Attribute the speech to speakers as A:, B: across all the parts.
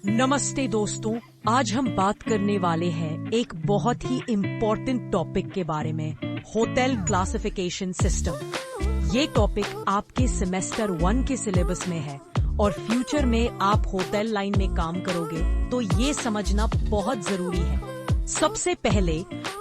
A: नमस्ते दोस्तों, आज हम बात करने वाले हैं एक बहुत ही इम्पोर्टेंट टॉपिक के बारे में, होटल क्लासिफिकेशन सिस्टम। ये टॉपिक आपके सेमेस्टर 1 के सिलेबस में है और फ्यूचर में आप होटल लाइन में काम करोगे तो ये समझना बहुत जरूरी है। सबसे पहले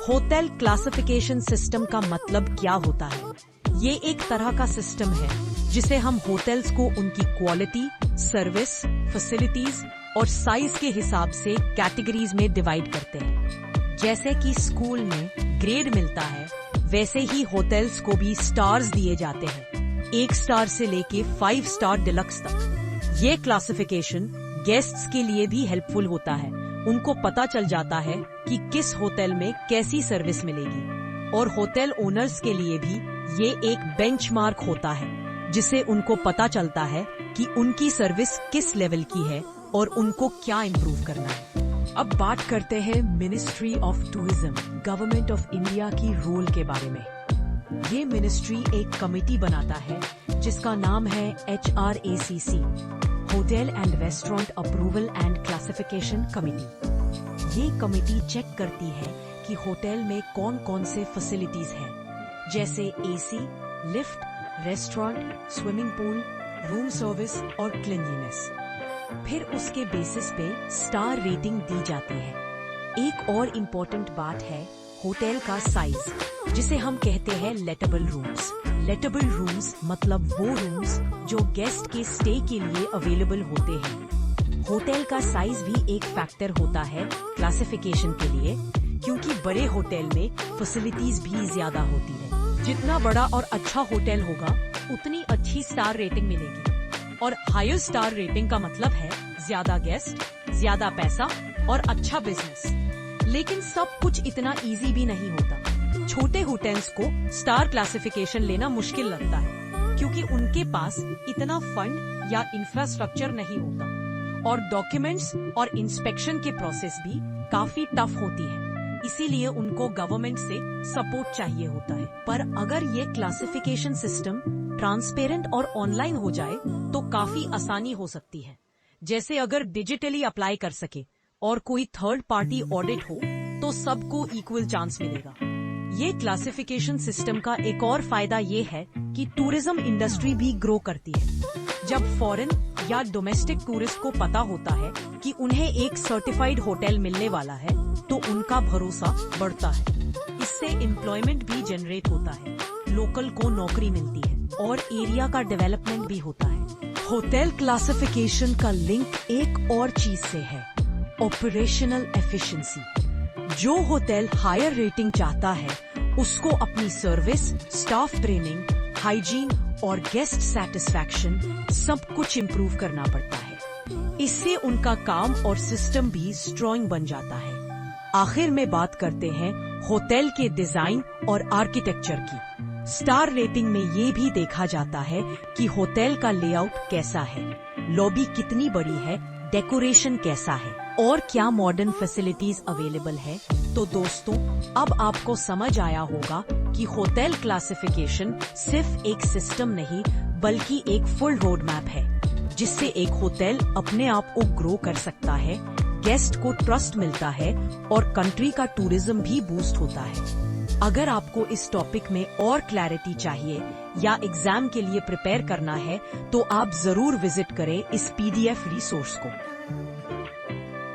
A: होटल क्लासिफिकेशन सिस्टम का मतलब क्या होता है? ये एक तरह का सिस्टम है जिसे हम होटल्स को उनकी क्वालिटी, सर्विस, फैसिलिटीज और साइज के हिसाब से कैटेगरीज में डिवाइड करते हैं। जैसे कि स्कूल में ग्रेड मिलता है, वैसे ही होटल्स को भी स्टार्स दिए जाते हैं, 1 स्टार से लेके 5 स्टार डिलक्स तक। ये क्लासिफिकेशन गेस्ट्स के लिए भी हेल्पफुल होता है। उनको पता चल जाता है कि किस होटल में कैसी सर्विस मिलेगी, और होटल ओनर्स के लिए भी ये एक बेंचमार्क होता है जिसे उनको पता चलता है कि उनकी सर्विस किस लेवल की है और उनको क्या इम्प्रूव करना है। अब बात करते हैं ministry of tourism, government of India की रोल के बारे में। ये मिनिस्ट्री एक कमेटी बनाता है जिसका नाम है HRACC, hotel and restaurant approval and classification committee. ये कमेटी चेक करती है कि होटल में कौन कौन से फैसिलिटीज हैं, जैसे AC, lift, restaurant, swimming pool, room service और क्लीनलीनेस। फिर उसके बेसिस पे स्टार रेटिंग दी जाती है। एक और इम्पोर्टेंट बात है होटल का साइज, जिसे हम कहते हैं लेटेबल रूम्स। लेटेबल रूम्स मतलब वो रूम्स जो गेस्ट के स्टे के लिए अवेलेबल होते हैं। होटल का साइज भी एक फैक्टर होता है क्लासिफिकेशन के लिए, क्योंकि बड़े होटल में फैसिलिटीज भी ज्यादा होती है। जितना बड़ा और अच्छा होटल होगा उतनी अच्छी स्टार रेटिंग मिलेगी, और हायर स्टार रेटिंग का मतलब है ज्यादा गेस्ट, ज्यादा पैसा और अच्छा बिजनेस। लेकिन सब कुछ इतना इजी भी नहीं होता। छोटे होटल्स को स्टार क्लासिफिकेशन लेना मुश्किल लगता है, क्योंकि उनके पास इतना फंड या इंफ्रास्ट्रक्चर नहीं होता, और डॉक्यूमेंट्स और इंस्पेक्शन के प्रोसेस भी काफी टफ होती है। इसीलिए उनको गवर्नमेंट से सपोर्ट चाहिए होता है। पर अगर ये क्लासिफिकेशन सिस्टम ट्रांसपेरेंट और ऑनलाइन हो जाए तो काफी आसानी हो सकती है। जैसे अगर डिजिटली अप्लाई कर सके और कोई थर्ड पार्टी ऑडिट हो तो सबको इक्वल चांस मिलेगा। ये क्लासिफिकेशन सिस्टम का एक और फायदा ये है कि टूरिज्म इंडस्ट्री भी ग्रो करती है। जब फॉरेन या डोमेस्टिक टूरिस्ट को पता होता है कि उन्हें एक सर्टिफाइड होटल मिलने वाला है तो उनका भरोसा बढ़ता है। इससे एम्प्लॉयमेंट भी जनरेट होता है, लोकल को नौकरी मिलती है और एरिया का डेवलपमेंट भी होता है। होटल क्लासिफिकेशन का लिंक एक और चीज से है, ऑपरेशनल एफिशिएंसी। जो होटल हायर रेटिंग चाहता है उसको अपनी सर्विस, स्टाफ ट्रेनिंग, हाइजीन और गेस्ट सेटिस्फैक्शन सब कुछ इम्प्रूव करना पड़ता है। इससे उनका काम और सिस्टम भी स्ट्रॉन्ग बन जाता है। आखिर में बात करते हैं होटल के डिजाइन और आर्किटेक्चर की। स्टार रेटिंग में ये भी देखा जाता है कि होटल का लेआउट कैसा है, लॉबी कितनी बड़ी है, डेकोरेशन कैसा है और क्या मॉडर्न फैसिलिटीज अवेलेबल है। तो दोस्तों, अब आपको समझ आया होगा कि होटल क्लासिफिकेशन सिर्फ एक सिस्टम नहीं बल्कि एक फुल रोड मैप है, जिससे एक होटल अपने आप को ग्रो कर सकता है, गेस्ट को ट्रस्ट मिलता है और कंट्री का टूरिज्म भी बूस्ट होता है। अगर आपको इस टॉपिक में और क्लैरिटी चाहिए या एग्जाम के लिए प्रिपेयर करना है तो आप जरूर विजिट करें इस PDF रिसोर्स को।